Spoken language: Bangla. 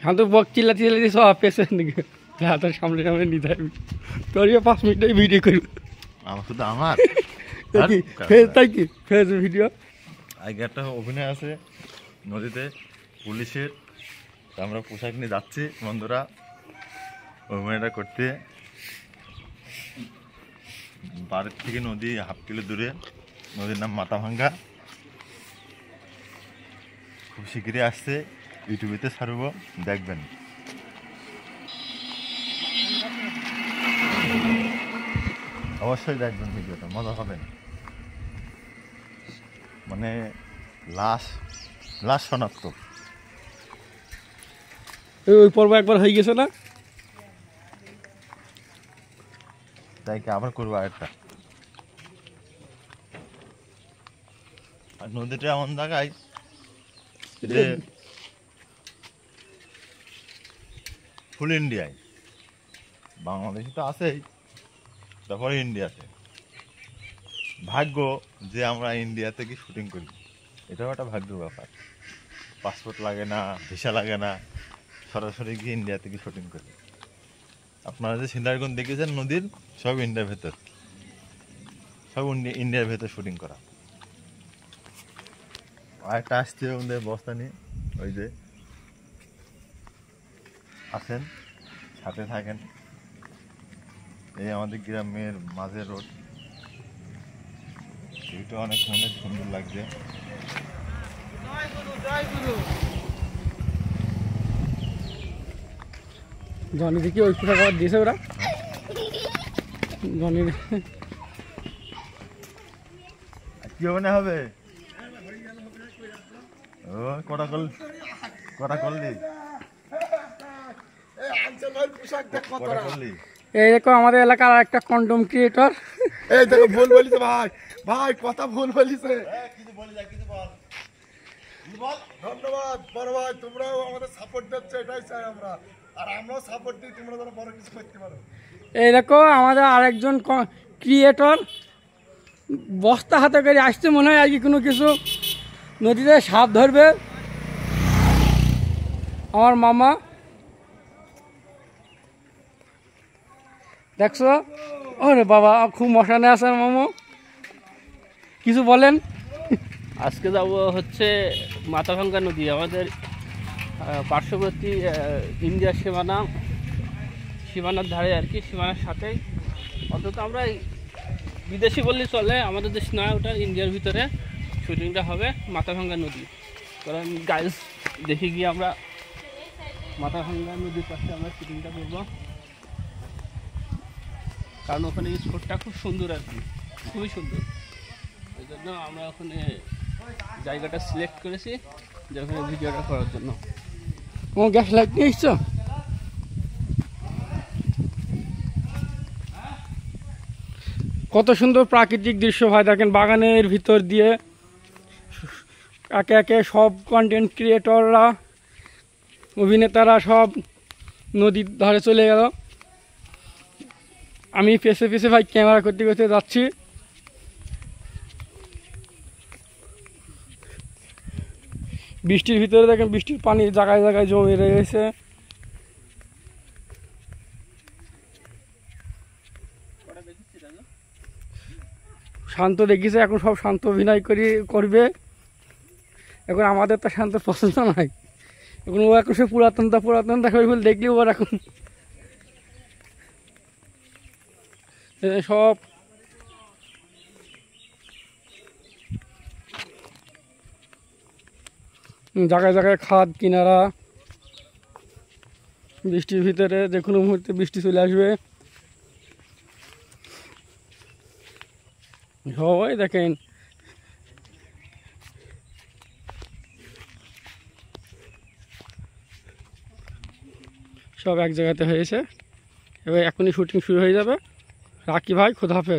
हम तो बहुत चिल्लाती सब पेशे तो सामने सामने निते তোরও 5 মিনিটের ভিডিও করব আমার শুধু আমার তাই কি ফেস ভিডিও আগে একটা অভিনয় আছে নদীতে পুলিশের আমরা পোশাক নিয়ে যাচ্ছি বন্ধুরা অভিনয়টা করতে বাড়ির থেকে নদী হাফ কিলো দূরে নদীর নাম মাথাভাঙ্গা খুব শিগগিরই আসছে ইউটিউবেতে ছাড়ব দেখবেন অবশ্যই দেখবেন ভিডিওটা মজা পাবেন মানে লাশ শনাক্ত ওই পর্ব একবার হয়ে গেছে না তাই কি আবার করবো আরেকটা আর নদীটা এমন জায়গায় যে ফুল ইন্ডিয়ায় বাংলাদেশে তো আছেই তারপরে ইন্ডিয়াতে ভাগ্য যে আমরা ইন্ডিয়া থেকে শুটিং করি এটাও একটা ভাগ্য ব্যাপার পাসপোর্ট লাগে না ভিসা লাগে না সরাসরি গিয়ে ইন্ডিয়া থেকে শুটিং করি আপনারা যে সিন্দারগঞ্জ দেখেছেন নদীর সব ইন্ডিয়ার ভেতর সব ইন্ডিয়ার ভেতর শুটিং করা আরেকটা আসছে ওদের বস্তা নিয়ে ওই যে আসেন সাথে থাকেন এই আমাদের গ্রামের মাঝের রোড এটা অনেক অনেক সুন্দর লাগছে জনি দেখি ওই পোশাক আবার দিয়েছে ওরা জনি কি মনে হবে ও কটা করলি এই দেখো আমাদের এলাকার একটা কন্ডম ক্রিয়েটর এই দেখো ভুল বলিস ভাই ভাই কথা ভুল বলিস ধন্যবাদ বড় ভাই তোমরাও আমাদের সাপোর্ট দিচ্ছ এটাই চাই আমরা আর আমরাও সাপোর্ট দিই তোমরা যেন বড় কিছু করতে পারো এই দেখো আমাদের আরেকজন ক্রিয়েটর বস্তা হাতে করে আসছে মনে হয় আর কি কোনো কিছু নদীতে সাপ ধরবে আমার মামা দেখছো ওরে বাবা খুব মশানে আছেন মামা কিছু বলেন আজকে যাব হচ্ছে মাথাভাঙ্গা নদী আমাদের পার্শ্ববর্তী ইন্ডিয়ার সীমানার ধারে আর কি সীমানার সাথেই অন্তত আমরা বিদেশি বললেই চলে আমাদের দেশ নয় ওটা ইন্ডিয়ার ভিতরে শুটিংটা হবে মাথাভাঙ্গা নদী কারণ গাইজ দেখে গিয়ে আমরা মাথাভাঙ্গা নদীর পাশে আমরা শুটিংটা করবো কারণ ওখানে স্পটটা খুব সুন্দর আর কি খুবই সুন্দর এই জন্য আমরা ওখানে জায়গাটা সিলেক্ট করেছি যে ওখানে ভিডিওটা করার জন্য ও গ্যাস লাইট নিয়ে এসছো কত সুন্দর প্রাকৃতিক দৃশ্য ভাই দেখেন বাগানের ভিতর দিয়ে একে একে সব কন্টেন্ট ক্রিয়েটররা অভিনেতারা সব নদীর ধারে চলে গেল আমি পেছে পেছে ভাই ক্যামেরা করতে করতে যাচ্ছি বৃষ্টির ভিতরে দেখেন বৃষ্টির পানি জায়গায় জায়গায় জমে রয়েছে শান্ত দেখিছে এখন সব শান্ত অভিনয় করবে এখন আমাদের তো শান্ত পছন্দ নাই এখন ও এখন সে পুরাতনতা করে দেখলেও ওর এখন সব জায়গায় জায়গায় খাদ কিনারা বৃষ্টির ভিতরে যে কোনো মুহূর্তে বৃষ্টি চলে আসবে সবাই দেখেন সব এক জায়গাতে হয়েছে। এবার এখনই শুটিং শুরু হয়ে যাবে। রাখি ভাই, খোদা হাফেজ।